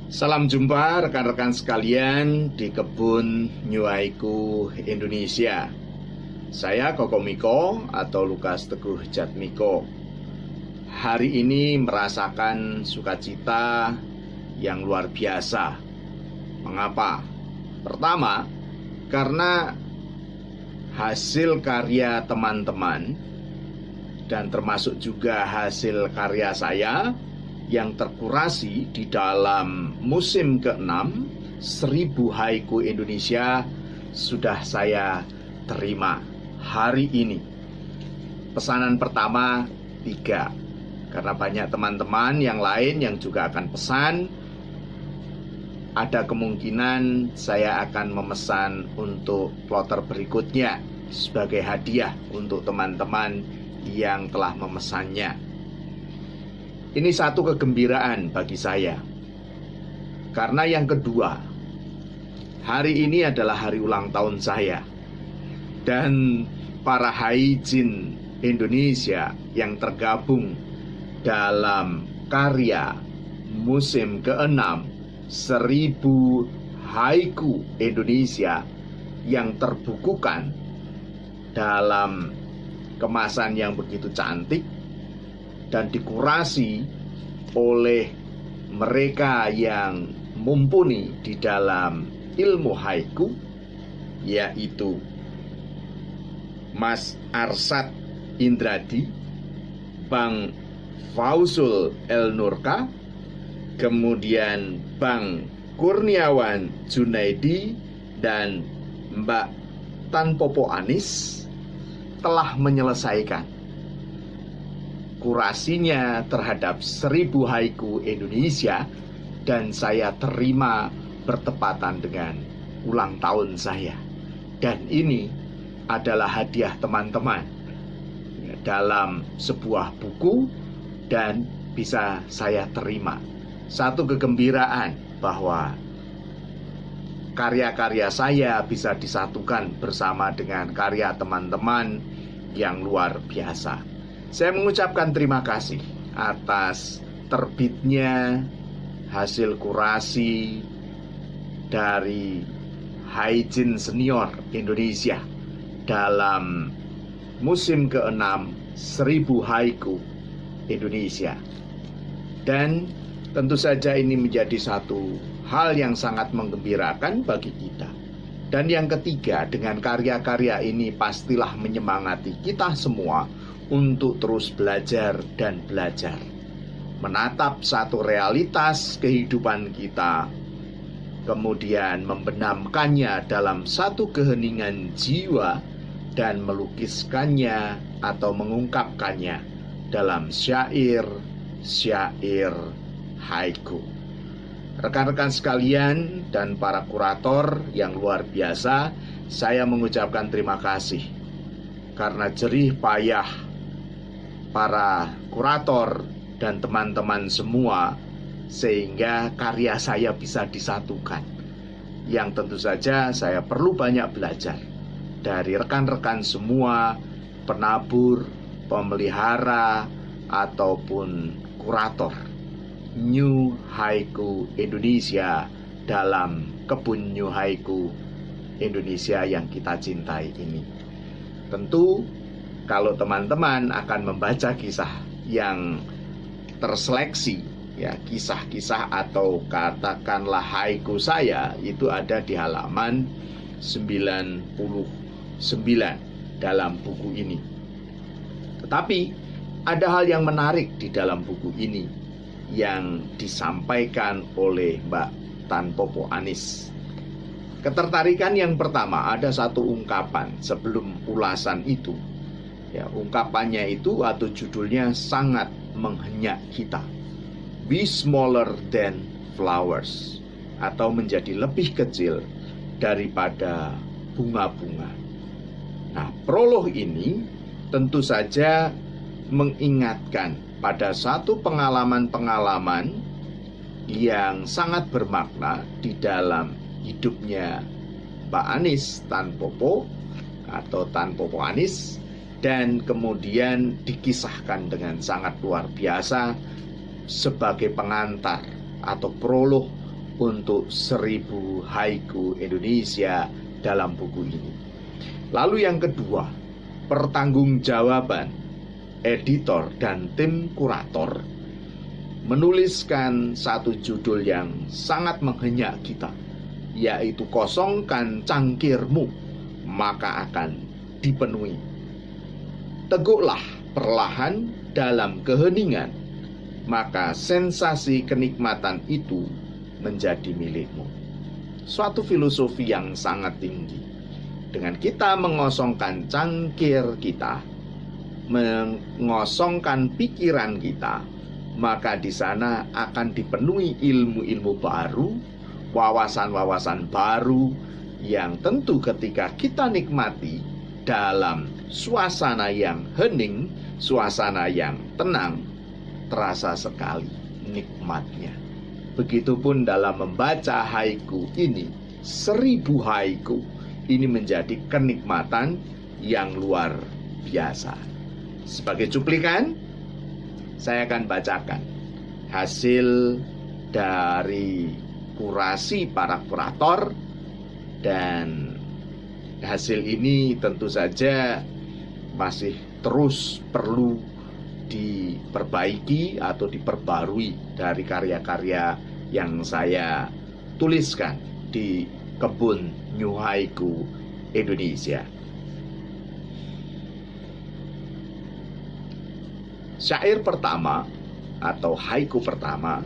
Salam jumpa rekan-rekan sekalian di Kebun New Haiku Indonesia. Saya Koko Miko atau Lukas Teguh Jatmiko. Hari ini merasakan sukacita yang luar biasa. Mengapa? Pertama, karena hasil karya teman-teman dan termasuk juga hasil karya saya yang terkurasi di dalam musim ke-6 1000 Haiku Indonesia sudah saya terima hari ini. Pesanan pertama 3, karena banyak teman-teman yang lain yang juga akan pesan. Ada kemungkinan saya akan memesan untuk plotter berikutnya sebagai hadiah untuk teman-teman yang telah memesannya. Ini satu kegembiraan bagi saya. Karena yang kedua, hari ini adalah hari ulang tahun saya. Dan para haijin Indonesia yang tergabung dalam karya musim ke-6 1000 Haiku Indonesia yang terbukukan dalam kemasan yang begitu cantik dan dikurasi oleh mereka yang mumpuni di dalam ilmu haiku, yaitu Mas Arsad Indradi, Bang Fauzul Elnurka, kemudian Bang Kurniawan Junaidi, dan Mbak Tan Popo Anis telah menyelesaikan kurasinya terhadap 1000 Haiku Indonesia, dan saya terima bertepatan dengan ulang tahun saya. Dan ini adalah hadiah teman-teman dalam sebuah buku dan bisa saya terima. Satu kegembiraan bahwa karya-karya saya bisa disatukan bersama dengan karya teman-teman yang luar biasa. Saya mengucapkan terima kasih atas terbitnya hasil kurasi dari haijin senior Indonesia dalam musim ke-6 1000 Haiku Indonesia. Dan tentu saja ini menjadi satu hal yang sangat menggembirakan bagi kita. Dan yang ketiga, dengan karya-karya ini pastilah menyemangati kita semua untuk terus belajar dan belajar, menatap satu realitas kehidupan kita, kemudian membenamkannya dalam satu keheningan jiwa dan melukiskannya atau mengungkapkannya dalam syair haiku. Rekan-rekan sekalian dan para kurator yang luar biasa, saya mengucapkan terima kasih karena jerih payah para kurator dan teman-teman semua, sehingga karya saya bisa disatukan. Yang tentu saja saya perlu banyak belajar dari rekan-rekan semua, penabur, pemelihara, ataupun kurator New Haiku Indonesia dalam Kebun New Haiku Indonesia yang kita cintai ini. Tentu kalau teman-teman akan membaca kisah yang terseleksi, ya, kisah-kisah atau katakanlah haiku saya, itu ada di halaman 99 dalam buku ini. Tetapi ada hal yang menarik di dalam buku ini yang disampaikan oleh Mbak Tan Popo Anis. Ketertarikan yang pertama, ada satu ungkapan sebelum ulasan itu. Ya, ungkapannya itu atau judulnya sangat menghenyak kita. Be smaller than flowers, atau menjadi lebih kecil daripada bunga-bunga. Nah, prolog ini tentu saja mengingatkan pada satu pengalaman-pengalaman yang sangat bermakna di dalam hidupnya Pak Anis Tan Popo atau Tan Popo Anis, dan kemudian dikisahkan dengan sangat luar biasa sebagai pengantar atau prolog untuk 1000 haiku Indonesia dalam buku ini. Lalu yang kedua, pertanggungjawaban editor dan tim kurator menuliskan satu judul yang sangat menghenyak kita, yaitu kosongkan cangkirmu maka akan dipenuhi. Teguklah perlahan dalam keheningan, maka sensasi kenikmatan itu menjadi milikmu. Suatu filosofi yang sangat tinggi. Dengan kita mengosongkan cangkir kita, mengosongkan pikiran kita, maka di sana akan dipenuhi ilmu-ilmu baru, wawasan-wawasan baru yang tentu ketika kita nikmati dalam suasana yang hening, suasana yang tenang, terasa sekali nikmatnya. Begitupun dalam membaca haiku ini, 1000 haiku ini menjadi kenikmatan yang luar biasa. Sebagai cuplikan, saya akan bacakan hasil dari kurasi para kurator, dan hasil ini tentu saja masih terus perlu diperbaiki atau diperbarui dari karya-karya yang saya tuliskan di Kebun New Haiku Indonesia. Syair pertama atau haiku pertama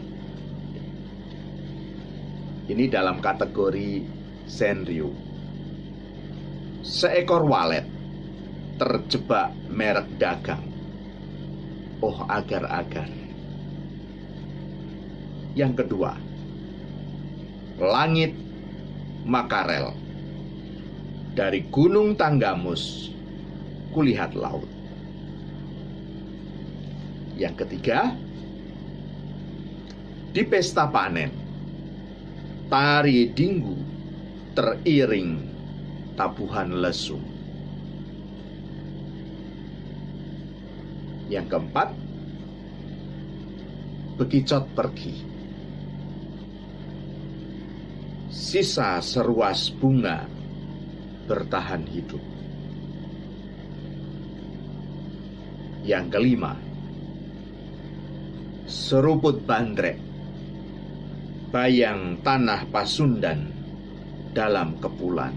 ini dalam kategori senryu. Seekor walet terjebak merek dagang. Oh agar-agar. Yang kedua, langit makarel. Dari gunung Tanggamus kulihat laut. Yang ketiga, di pesta panen tari dinggu teriring tabuhan lesung. Yang keempat, bekicot pergi. Sisa seruas bunga bertahan hidup. Yang kelima, seruput bandrek, bayang tanah Pasundan dalam kepulan.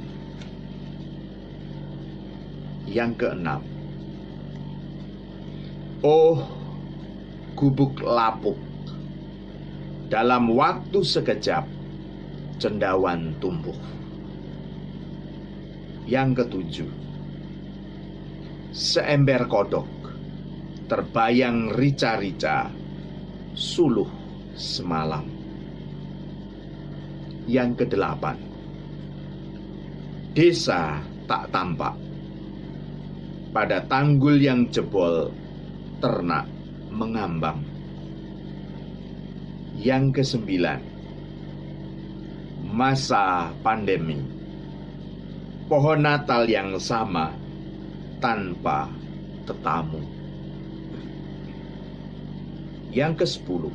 Yang keenam, oh gubuk lapuk, dalam waktu sekejap cendawan tumbuh. Yang ketujuh, seember kodok terbayang rica-rica suluh semalam. Yang kedelapan, desa tak tampak, pada tanggul yang jebol ternak mengambang. Yang kesembilan, masa pandemi, pohon Natal yang sama tanpa tetamu. Yang kesepuluh,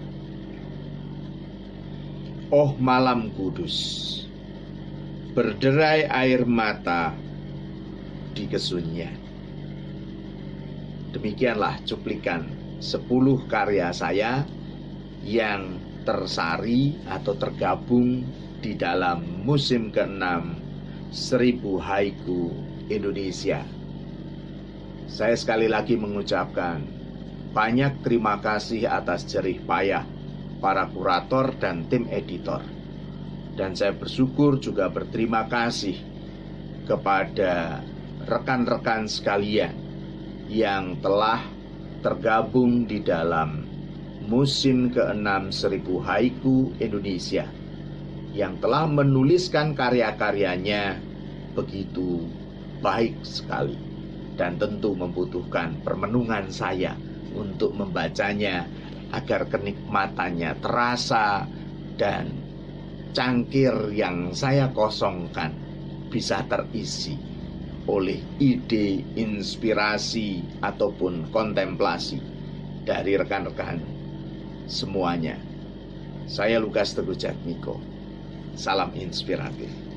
oh malam kudus, berderai air mata di kesunyian. Demikianlah cuplikan 10 karya saya yang tersari atau tergabung di dalam musim ke-6 1000 Haiku Indonesia. Saya sekali lagi mengucapkan banyak terima kasih atas jerih payah para kurator dan tim editor. Dan saya bersyukur juga berterima kasih kepada rekan-rekan sekalian yang telah tergabung di dalam musim ke-6 1000 Haiku Indonesia, yang telah menuliskan karya-karyanya begitu baik sekali, dan tentu membutuhkan permenungan saya untuk membacanya agar kenikmatannya terasa dan cangkir yang saya kosongkan bisa terisi oleh ide, inspirasi, ataupun kontemplasi dari rekan-rekan semuanya. Saya Lukas Teguh Jatmiko. Salam inspiratif.